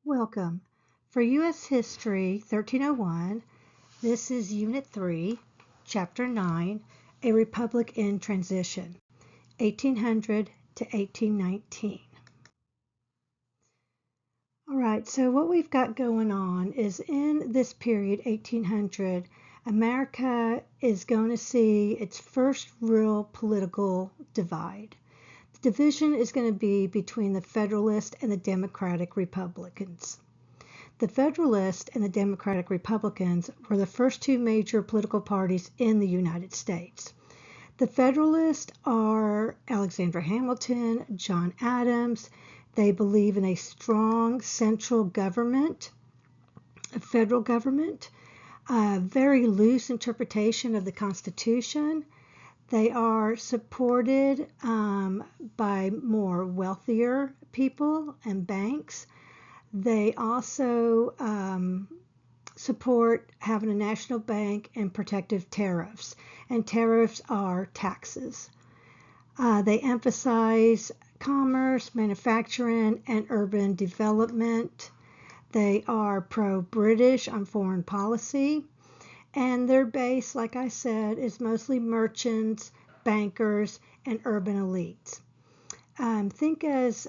Welcome. For U.S. History 1301, this is Unit 3, Chapter 9, A Republic in Transition, 1800 to 1819. All right, so what we've got going on is in this period, 1800, America is going to see its first real political divide. The division is going to be between the Federalist and the Democratic Republicans. The Federalists and the Democratic Republicans were the first two major political parties in the United States. The Federalists are Alexander Hamilton, John Adams. They believe in a strong central government, a federal government, a very loose interpretation of the Constitution. They are supported by more wealthier people and banks. They also support having a national bank and protective tariffs. And tariffs are taxes. They emphasize commerce, manufacturing, and urban development. They are pro-British on foreign policy. And their base, like I said, is mostly merchants, bankers, and urban elites. Think as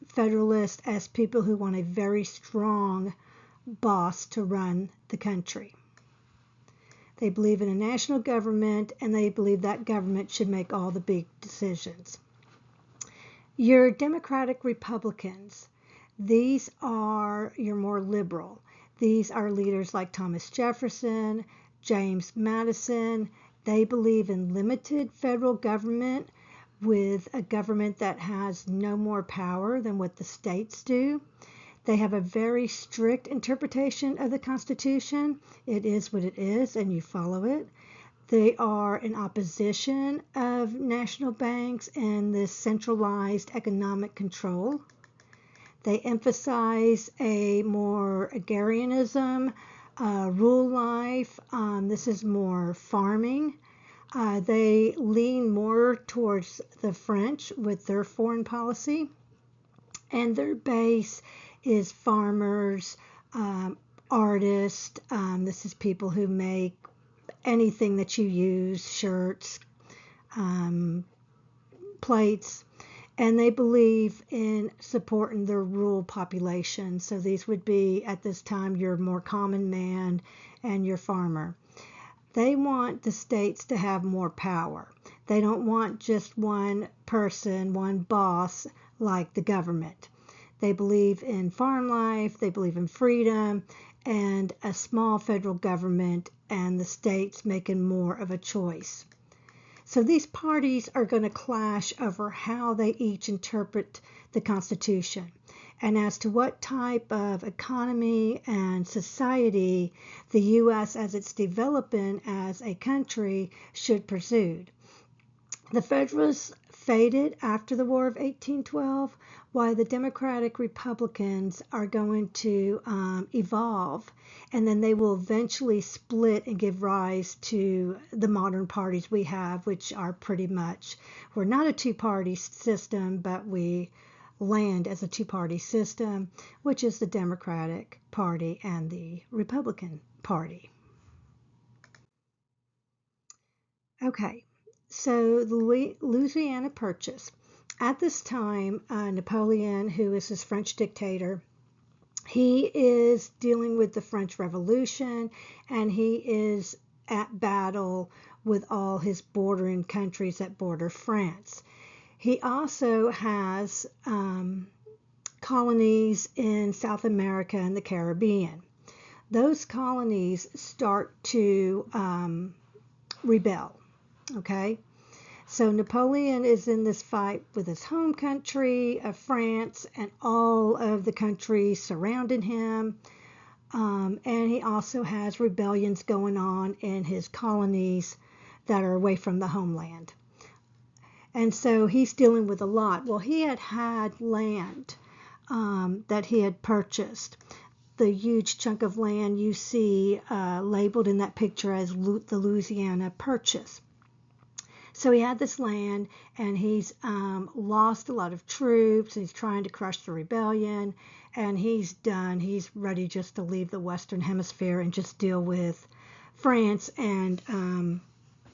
Federalists as people who want a very strong boss to run the country. They believe in a national government, and they believe that government should make all the big decisions. Your Democratic Republicans, these are your more liberal. These are leaders like Thomas Jefferson, James Madison. They believe in limited federal government with a government that has no more power than what the states do. They have a very strict interpretation of the Constitution. It is what it is, and you follow it. They are in opposition of national banks and this centralized economic control. They emphasize a more agrarianism, rural life. This is more farming. They lean more towards the French with their foreign policy. And their base is farmers, artists. This is people who make anything that you use, shirts, plates. And they believe in supporting their rural population. So these would be, at this time, your more common man and your farmer. They want the states to have more power. They don't want just one person, one boss, like the government. They believe in farm life, they believe in freedom, and a small federal government, and the states making more of a choice. So these parties are going to clash over how they each interpret the Constitution and as to what type of economy and society the U.S. as it's developing as a country should pursue. The Federalists faded after the War of 1812, while the Democratic Republicans are going to evolve, and then they will eventually split and give rise to the modern parties we have, which are pretty much, we're not a two-party system, but we land as a two-party system, which is the Democratic Party and the Republican Party. Okay. So the Louisiana Purchase. At this time, Napoleon, who is this French dictator, he is dealing with the French Revolution, and he is at battle with all his bordering countries that border France. He also has colonies in South America and the Caribbean. Those colonies start to rebel. Okay, so Napoleon is in this fight with his home country of France and all of the countries surrounding him. And he also has rebellions going on in his colonies that are away from the homeland. And so he's dealing with a lot. Well, he had land that he had purchased. The huge chunk of land you see labeled in that picture as the Louisiana Purchase. So he had this land, and he's lost a lot of troops, and he's trying to crush the rebellion, and he's done. He's ready just to leave the Western Hemisphere and just deal with France and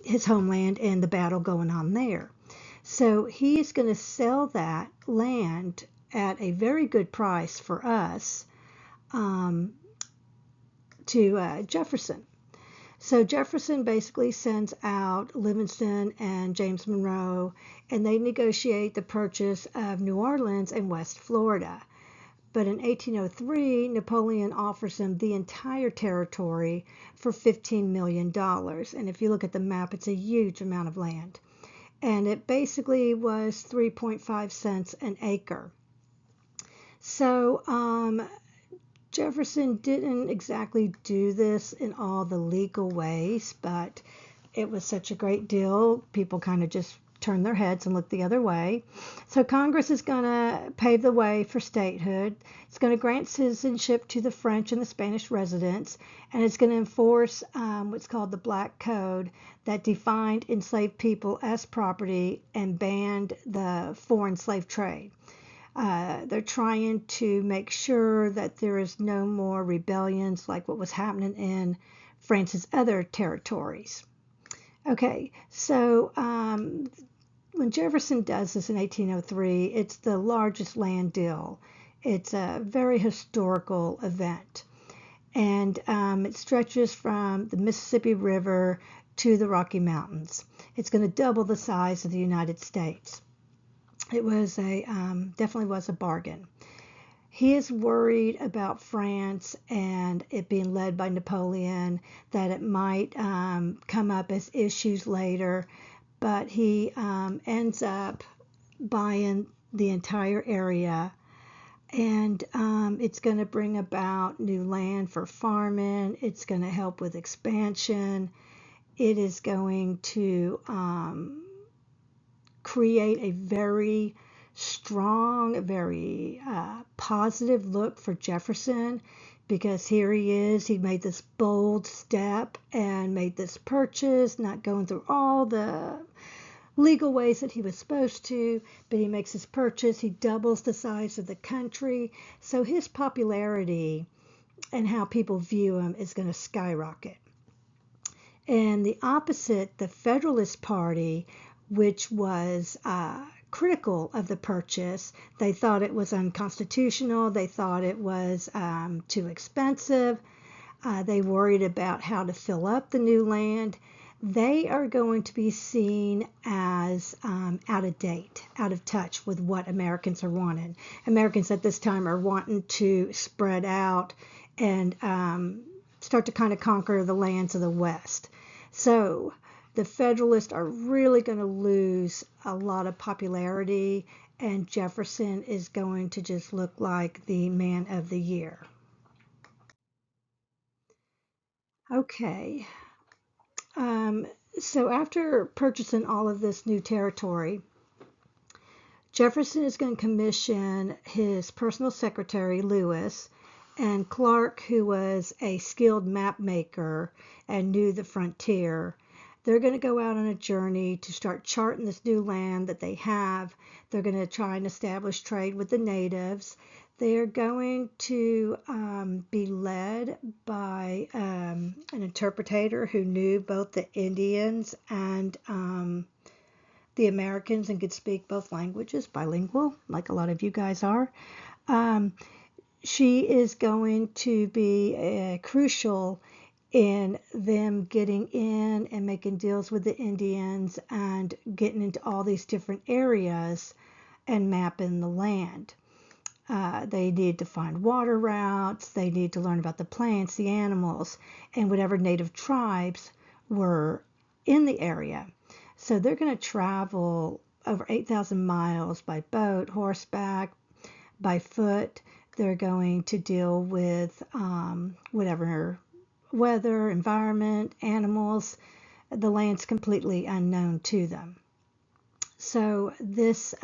his homeland and the battle going on there. So he is going to sell that land at a very good price for us um, to Jefferson. So Jefferson basically sends out Livingston and James Monroe, and they negotiate the purchase of New Orleans and West Florida. But in 1803, Napoleon offers them the entire territory for $15 million. And if you look at the map, it's a huge amount of land. And it basically was 3.5 cents an acre. So Jefferson didn't exactly do this in all the legal ways, but it was such a great deal, people kind of just turned their heads and looked the other way. So Congress is going to pave the way for statehood. It's going to grant citizenship to the French and the Spanish residents, and it's going to enforce what's called the Black Code that defined enslaved people as property and banned the foreign slave trade. They're trying to make sure that there is no more rebellions like what was happening in France's other territories. Okay, so when Jefferson does this in 1803, it's the largest land deal. It's a very historical event, and it stretches from the Mississippi River to the Rocky Mountains. It's going to double the size of the United States. It was definitely was a bargain. He is worried about France and it being led by Napoleon, that it might come up as issues later, but he ends up buying the entire area, and it's going to bring about new land for farming. It's going to help with expansion. It is going to create a very strong, very positive look for Jefferson, because here he is. He made this bold step and made this purchase, not going through all the legal ways that he was supposed to, but he makes his purchase. He doubles the size of the country. So his popularity and how people view him is going to skyrocket. And the opposite, the Federalist Party, which was critical of the purchase. They thought it was unconstitutional. They thought it was too expensive. They worried about how to fill up the new land. They are going to be seen as out of date, out of touch with what Americans are wanting. Americans at this time are wanting to spread out and start to kind of conquer the lands of the West. So the Federalists are really going to lose a lot of popularity, and Jefferson is going to just look like the man of the year. Okay. So after purchasing all of this new territory, Jefferson is going to commission his personal secretary, Lewis, and Clark, who was a skilled map maker and knew the frontier. They're going to go out on a journey to start charting this new land that they have. They're going to try and establish trade with the natives. They're going to be led by an interpreter who knew both the Indians and the Americans and could speak both languages, bilingual, like a lot of you guys are. She is going to be crucial in them getting in and making deals with the Indians and getting into all these different areas and mapping the land. They need to find water routes. They need to learn about the plants, the animals, and whatever native tribes were in the area. So they're going to travel over 8,000 miles by boat, horseback, by foot. They're going to deal with whatever weather, environment, animals. The land's completely unknown to them. So this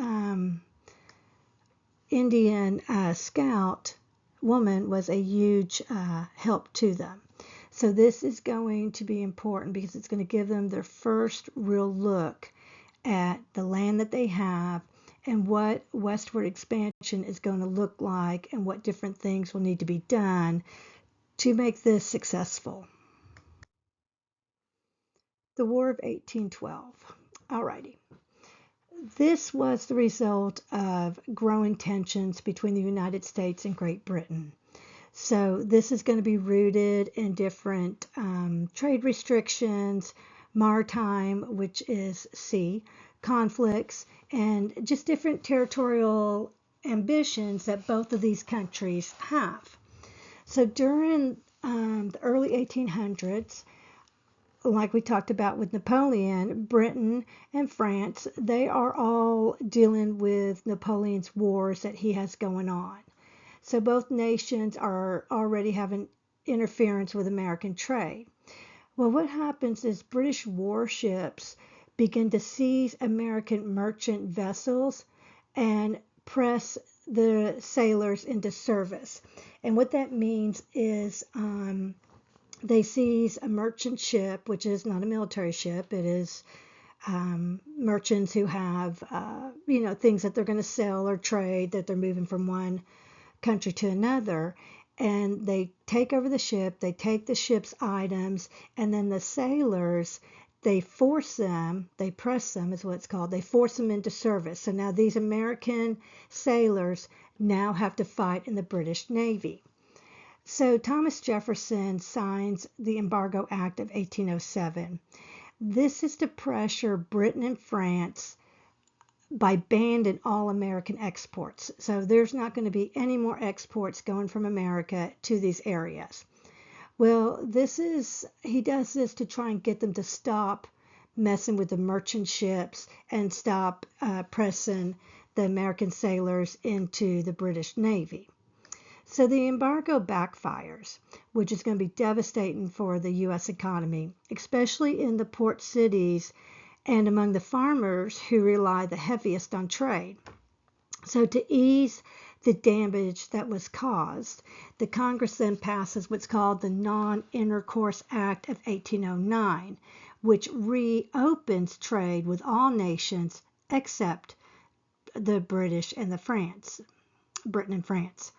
Indian scout woman was a huge help to them. So this is going to be important because it's going to give them their first real look at the land that they have and what westward expansion is going to look like and what different things will need to be done to make this successful. The War of 1812. Alrighty. This was the result of growing tensions between the United States and Great Britain. So this is going to be rooted in different trade restrictions, maritime, which is sea, conflicts, and just different territorial ambitions that both of these countries have. So during the early 1800s, like we talked about with Napoleon, Britain and France, they are all dealing with Napoleon's wars that he has going on. So both nations are already having interference with American trade. Well, what happens is British warships begin to seize American merchant vessels and press the sailors into service. And what that means is they seize a merchant ship, which is not a military ship. It is merchants who have, things that they're going to sell or trade, that they're moving from one country to another. And they take over the ship, they take the ship's items, and then the sailors, they press them is what it's called. They force them into service. So now these American sailors now have to fight in the British Navy. So Thomas Jefferson signs the Embargo Act of 1807. This is to pressure Britain and France by banning all American exports. So there's not going to be any more exports going from America to these areas. Well, he does this to try and get them to stop messing with the merchant ships and stop pressing the American sailors into the British Navy. So the embargo backfires, which is going to be devastating for the U.S. economy, especially in the port cities and among the farmers who rely the heaviest on trade. So to ease the damage that was caused, the Congress then passes what's called the Non-Intercourse Act of 1809, which reopens trade with all nations except the British and Britain and France.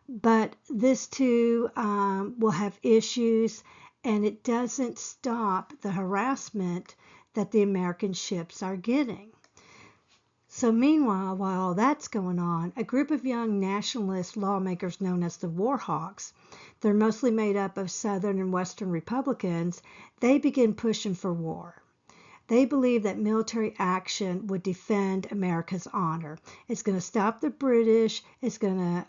But this too will have issues, and it doesn't stop the harassment that the American ships are getting. So meanwhile, while all that's going on, a group of young nationalist lawmakers known as the War Hawks, they're mostly made up of Southern and Western Republicans, they begin pushing for war. They believe that military action would defend America's honor. It's going to stop the British. It's going to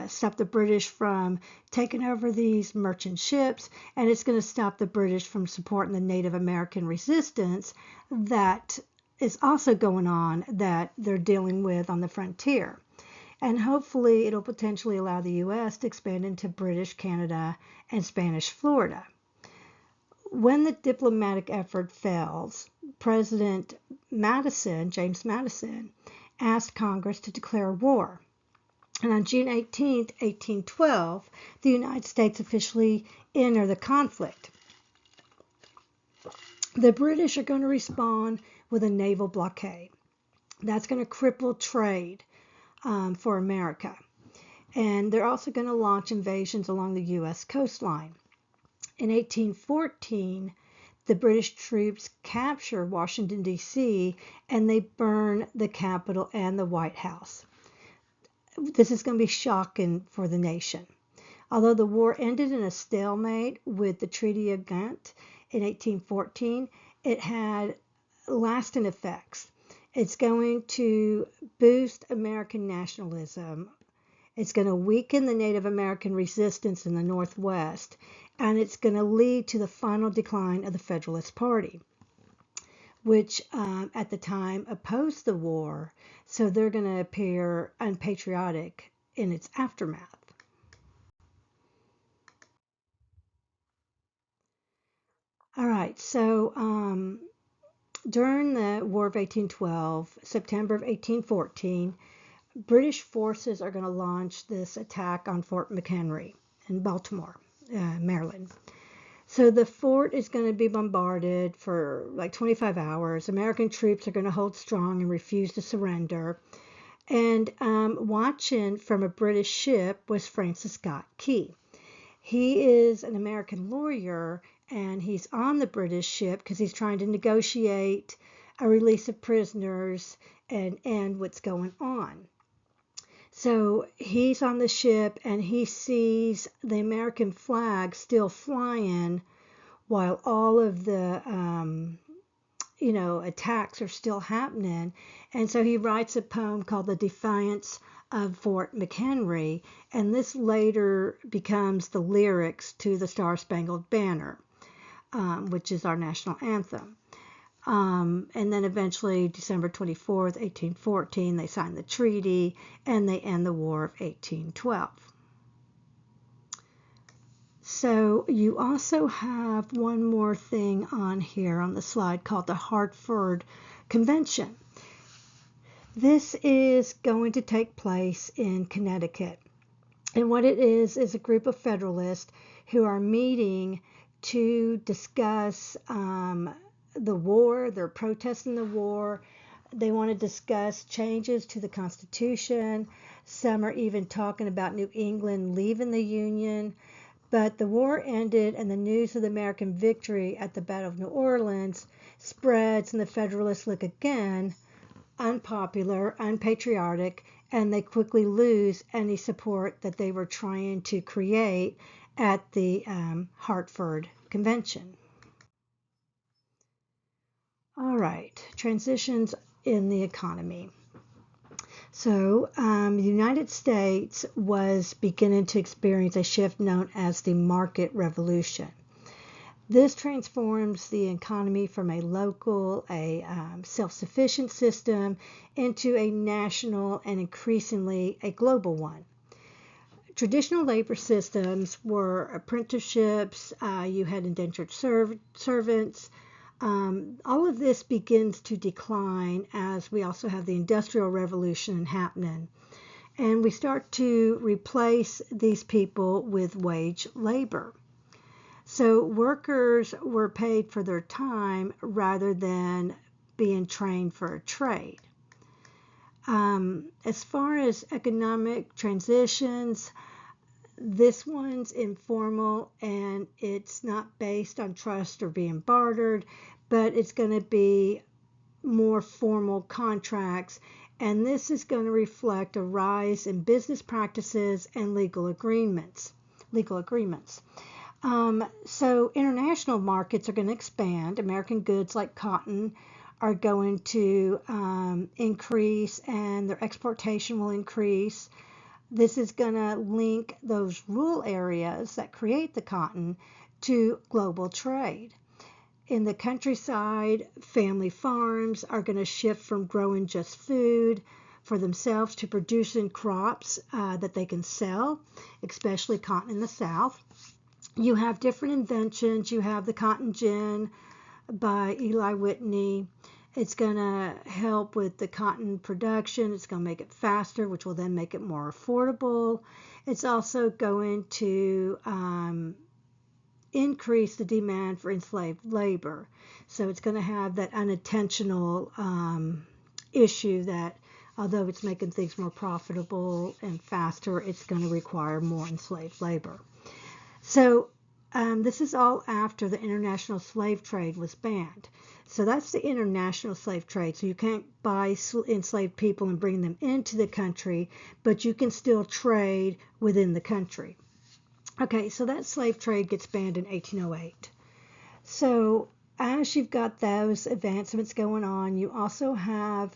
stop the British from taking over these merchant ships, and it's going to stop the British from supporting the Native American resistance that is also going on, that they're dealing with on the frontier. And hopefully it'll potentially allow the U.S. to expand into British Canada and Spanish Florida. When the diplomatic effort fails, President James Madison, asked Congress to declare war. And on June 18, 1812, the United States officially entered the conflict. The British are going to respond with a naval blockade. That's going to cripple trade for America. And they're also going to launch invasions along the U.S. coastline. In 1814, the British troops capture Washington, D.C., and they burn the Capitol and the White House. This is going to be shocking for the nation. Although the war ended in a stalemate with the Treaty of Ghent in 1814, it had lasting effects. It's going to boost American nationalism. It's going to weaken the Native American resistance in the Northwest, and it's going to lead to the final decline of the Federalist Party, which at the time opposed the war, so they're going to appear unpatriotic in its aftermath. All right, so during the War of 1812, September of 1814, British forces are going to launch this attack on Fort McHenry in Baltimore, Maryland. So the fort is going to be bombarded for like 25 hours. American troops are going to hold strong and refuse to surrender. And watching from a British ship was Francis Scott Key. He is an American lawyer, and he's on the British ship because he's trying to negotiate a release of prisoners and end what's going on. So he's on the ship and he sees the American flag still flying while all of the attacks are still happening. And so he writes a poem called The Defiance of Fort McHenry, and this later becomes the lyrics to the Star Spangled Banner, which is our national anthem. And then eventually, December 24th, 1814, they sign the treaty and they end the War of 1812. So you also have one more thing on here on the slide called the Hartford Convention. This is going to take place in Connecticut. And what it is a group of Federalists who are meeting to discuss the war. They're protesting the war. They want to discuss changes to the Constitution. Some are even talking about New England leaving the Union. But the war ended, and the news of the American victory at the Battle of New Orleans spreads, and the Federalists look again unpopular, unpatriotic, and they quickly lose any support that they were trying to create at the Hartford Convention. All right, transitions in the economy. So the United States was beginning to experience a shift known as the market revolution. This transforms the economy from a local, self-sufficient system into a national and increasingly a global one. Traditional labor systems were apprenticeships, you had indentured servants. All of this begins to decline as we also have the Industrial Revolution happening. And we start to replace these people with wage labor. So workers were paid for their time rather than being trained for a trade. As far as economic transitions, this one's informal and it's not based on trust or being bartered, but it's going to be more formal contracts, and this is going to reflect a rise in business practices and legal agreements. So international markets are going to expand. American goods like cotton are going to increase, and their exportation will increase. This is going to link those rural areas that create the cotton to global trade. In the countryside, family farms are going to shift from growing just food for themselves to producing crops that they can sell, especially cotton in the South. You have different inventions. You have the cotton gin by Eli Whitney. It's going to help with the cotton production. It's going to make it faster, which will then make it more affordable. It's also going to increase the demand for enslaved labor. So it's going to have that unintentional issue that although it's making things more profitable and faster, it's going to require more enslaved labor. So this is all after the international slave trade was banned. So that's the international slave trade. So you can't buy enslaved people and bring them into the country, but you can still trade within the country. Okay, so that slave trade gets banned in 1808. So as you've got those advancements going on, you also have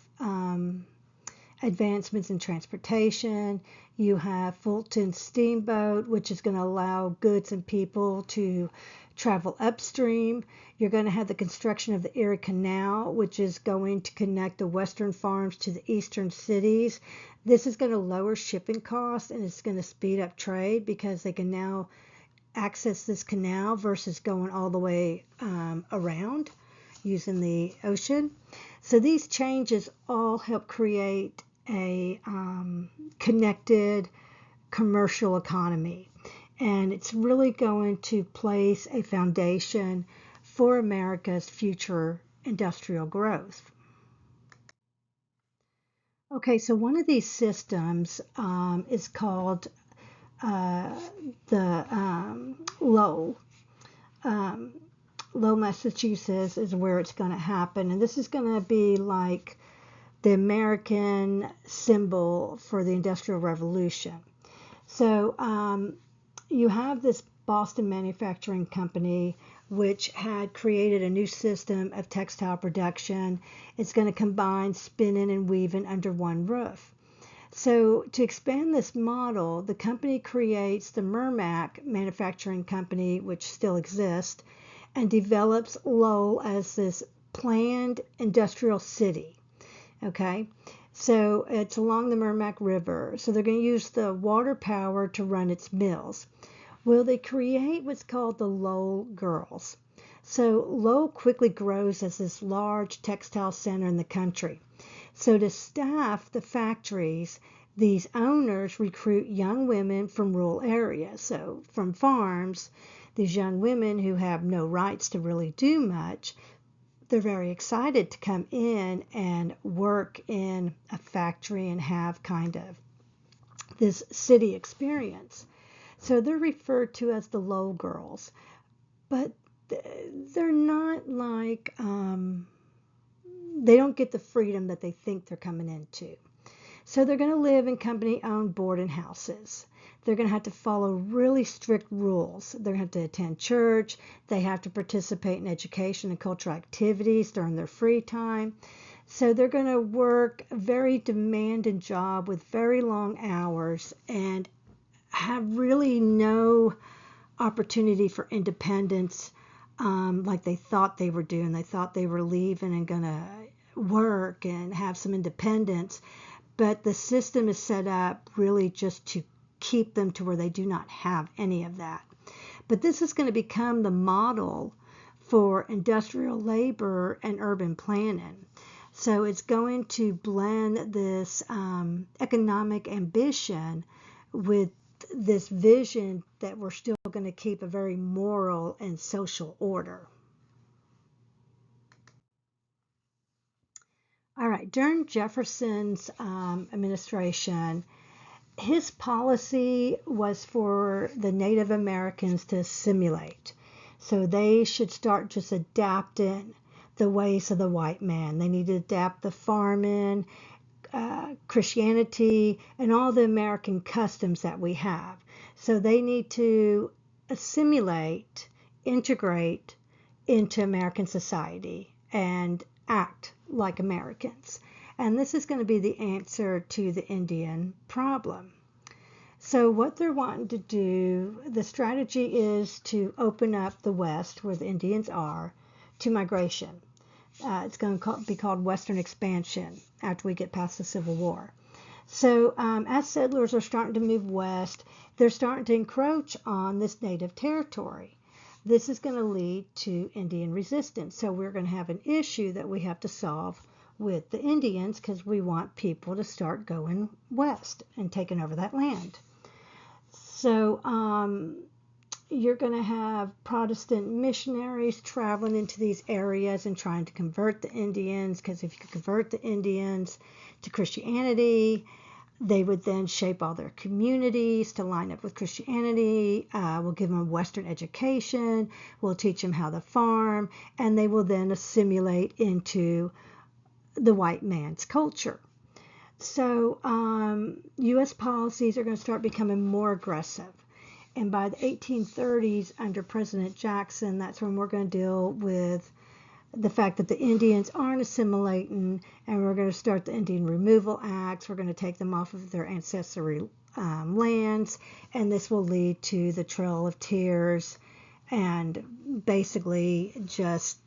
advancements in transportation. You have Fulton Steamboat, which is going to allow goods and people to travel upstream. You're going to have the construction of the Erie Canal, which is going to connect the western farms to the eastern cities. This is going to lower shipping costs and it's going to speed up trade because they can now access this canal versus going all the way around using the ocean. So these changes all help create a connected commercial economy. and it's really going to place a foundation for America's future industrial growth. Okay, so one of these systems is called the Lowell. Lowell, Massachusetts is where it's going to happen, and this is going to be like the American symbol for the Industrial Revolution. So you have this Boston Manufacturing Company, which had created a new system of textile production. It's going to combine spinning and weaving under one roof. So to expand this model, the company creates the Merrimack Manufacturing Company, which still exists, and develops Lowell as this planned industrial city. Okay, so it's along the Merrimack River. So they're going to use the water power to run its mills. Well, they create what's called the Lowell Girls. So Lowell quickly grows as this large textile center in the country. So to staff the factories, these owners recruit young women from rural areas. So from farms, these young women who have no rights to really do much, they're very excited to come in and work in a factory and have kind of this city experience. So they're referred to as the Lowell Girls, but they're not like, they don't get the freedom that they think they're coming into. So they're going to live in company-owned boarding houses. They're going to have to follow really strict rules. They're going to have to attend church. They have to participate in education and cultural activities during their free time. So they're going to work a very demanding job with very long hours and have really no opportunity for independence like they thought they were doing. They thought they were leaving and going to work and have some independence. But the system is set up really just to keep them to where they do not have any of that. But this is going to become the model for industrial labor and urban planning. So it's going to blend this economic ambition with this vision that we're still going to keep a very moral and social order. All right, during Jefferson's administration, his policy was for the Native Americans to assimilate. So they should start just adapting the ways of the white man. They need to adapt the farming, Christianity, and all the American customs that we have. So they need to assimilate, integrate into American society and act like Americans. And this is going to be the answer to the Indian problem. So what they're wanting to do, the strategy is to open up the West, where the Indians are, to migration. It's going to be called Western expansion after we get past the Civil War. So as settlers are starting to move west, they're starting to encroach on this native territory. This is going to lead to Indian resistance. So we're going to have an issue that we have to solve with the Indians because we want people to start going west and taking over that land. So you're going to have Protestant missionaries traveling into these areas and trying to convert the Indians, because if you could convert the Indians to Christianity, they would then shape all their communities to line up with Christianity. We'll give them a Western education. We'll teach them how to farm, and they will then assimilate into the white man's culture. So U.S. policies are going to start becoming more aggressive. And by the 1830s, under President Jackson, that's when we're going to deal with the fact that the Indians aren't assimilating, and we're going to start the Indian Removal Acts. We're going to take them off of their ancestral lands, and this will lead to the Trail of Tears and basically just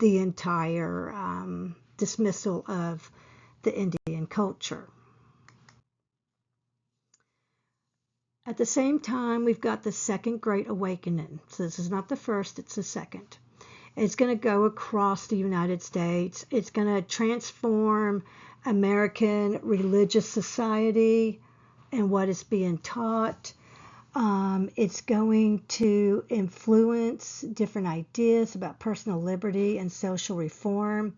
the entire dismissal of the Indian culture. At the same time, we've got the Second Great Awakening. So this is not the first, it's the second. It's going to go across the United States. It's going to transform American religious society and what is being taught. It's going to influence different ideas about personal liberty and social reform.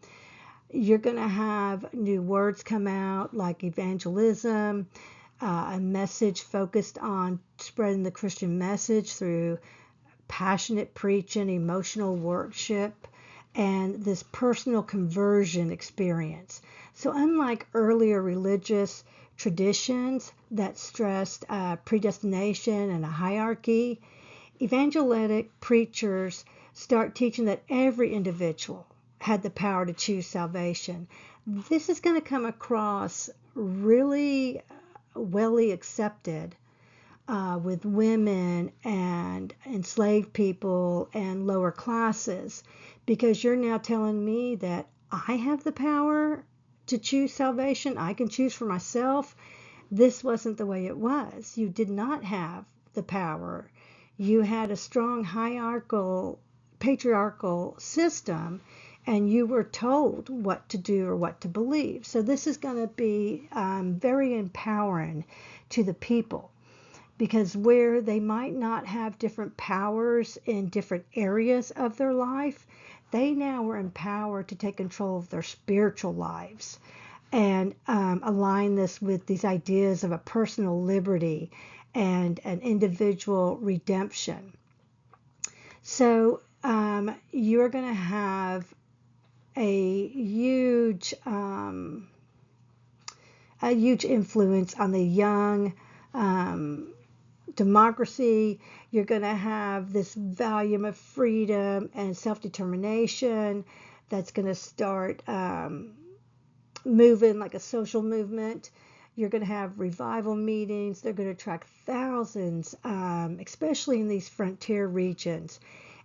You're going to have new words come out like evangelism, a message focused on spreading the Christian message through passionate preaching, emotional worship, and this personal conversion experience. So, unlike earlier religious traditions that stressed predestination and a hierarchy, evangelic preachers start teaching that every individual had the power to choose salvation. This is going to come across really well accepted with women and enslaved people and lower classes, because you're now telling me that I have the power to choose salvation. I can choose for myself. This wasn't the way it was. You did not have the power. You had a strong hierarchical, patriarchal system, and you were told what to do or what to believe. So this is going to be very empowering to the people, because where they might not have different powers in different areas of their life, they now were empowered to take control of their spiritual lives and align this with these ideas of a personal liberty and an individual redemption. So you're going to have a huge influence on the young. Democracy. You're going to have this volume of freedom and self-determination that's going to start moving like a social movement. You're going to have revival meetings. They're going to attract thousands, especially in these frontier regions.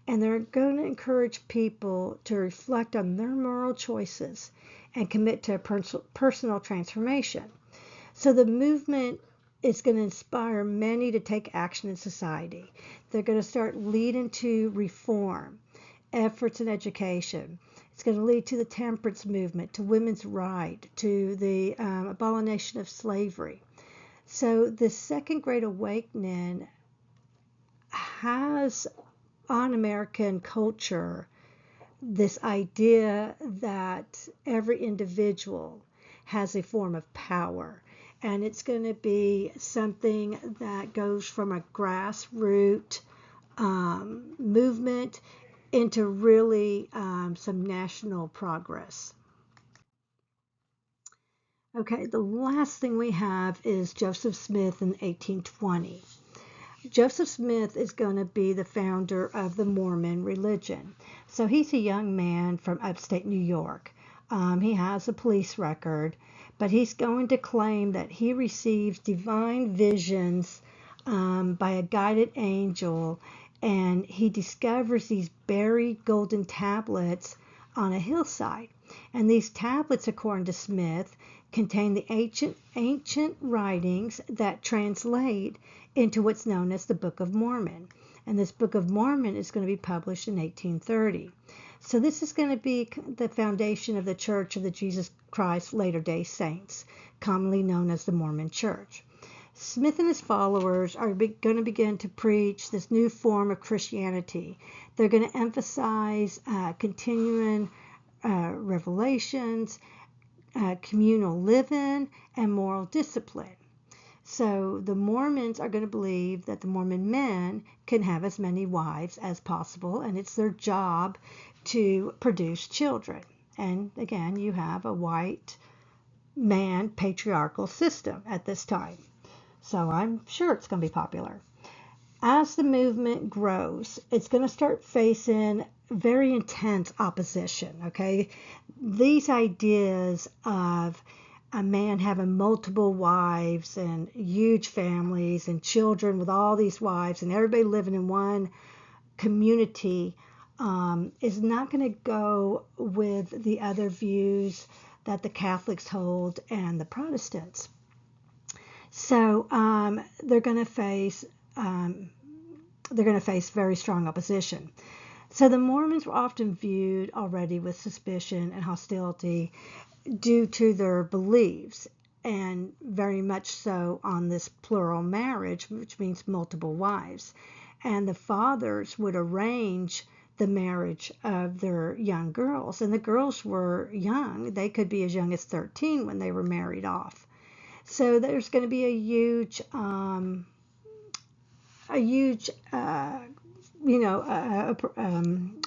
And they're going to encourage people to reflect on their moral choices and commit to a personal transformation. So the movement is going to inspire many to take action in society. They're going to start leading to reform, efforts in education. It's going to lead to the temperance movement, to women's right, to the abolition of slavery. So the Second Great Awakening has on American culture this idea that every individual has a form of power. And it's going to be something that goes from a grassroots movement into really some national progress. Okay, the last thing we have is Joseph Smith in 1820. Joseph Smith is going to be the founder of the Mormon religion. So he's a young man from upstate New York. He has a police record, but he's going to claim that he receives divine visions by a guided angel, and he discovers these buried golden tablets on a hillside. And these tablets, according to Smith, contain the ancient writings that translate into what's known as the Book of Mormon. And this Book of Mormon is going to be published in 1830. So this is going to be the foundation of the Church of the Jesus Christ Latter-day Saints, commonly known as the Mormon Church. Smith and his followers are going to begin to preach this new form of Christianity. They're going to emphasize continuing revelations, communal living, and moral discipline. So the Mormons are going to believe that the Mormon men can have as many wives as possible, and it's their job to produce children. And again, you have a white man patriarchal system at this time. So I'm sure it's going to be popular. As the movement grows, it's going to start facing very intense opposition, okay? These ideas of a man having multiple wives and huge families and children with all these wives and everybody living in one community is not going to go with the other views that the Catholics hold and the Protestants. So they're going to face very strong opposition. So the Mormons were often viewed already with suspicion and hostility due to their beliefs. and very much so on this plural marriage, which means multiple wives. And the fathers would arrange the marriage of their young girls. And the girls were young. They could be as young as 13 when they were married off. So there's going to be a huge,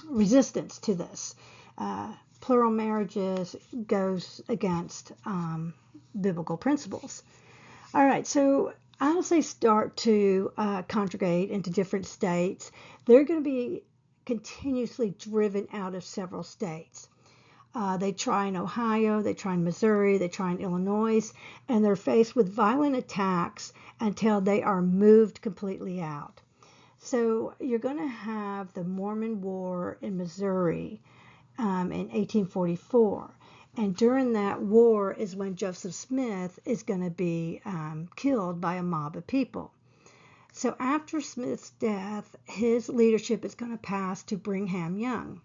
resistance to this. Plural marriages goes against biblical principles. All right, so as they start to congregate into different states, they're going to be continuously driven out of several states. They try in Ohio, they try in Missouri, they try in Illinois, and they're faced with violent attacks until they are moved completely out. So you're going to have the Mormon War in Missouri in 1844. And during that war is when Joseph Smith is going to be killed by a mob of people. So after Smith's death, his leadership is going to pass to Brigham Young.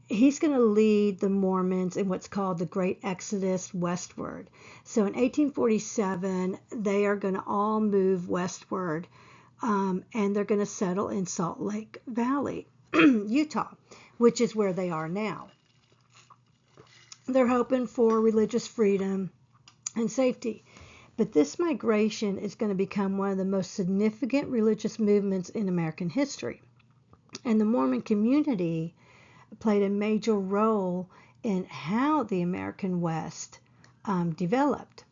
He's going to lead the Mormons in what's called the Great Exodus westward. So in 1847, they are going to all move westward, and they're going to settle in Salt Lake Valley, Utah, which is where they are now. They're hoping for religious freedom and safety. But this migration is going to become one of the most significant religious movements in American history. And the Mormon community played a major role in how the American West developed.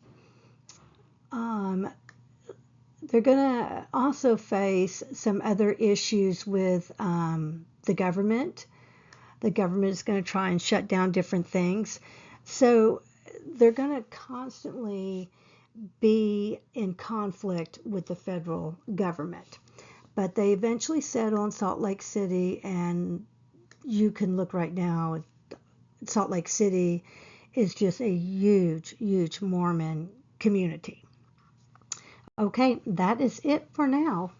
They're going to also face some other issues with the government. The government is going to try and shut down different things. So they're going to constantly be in conflict with the federal government. But they eventually settle in Salt Lake City, and you can look right now. Salt Lake City is just a huge, huge Mormon community. Okay, that is it for now.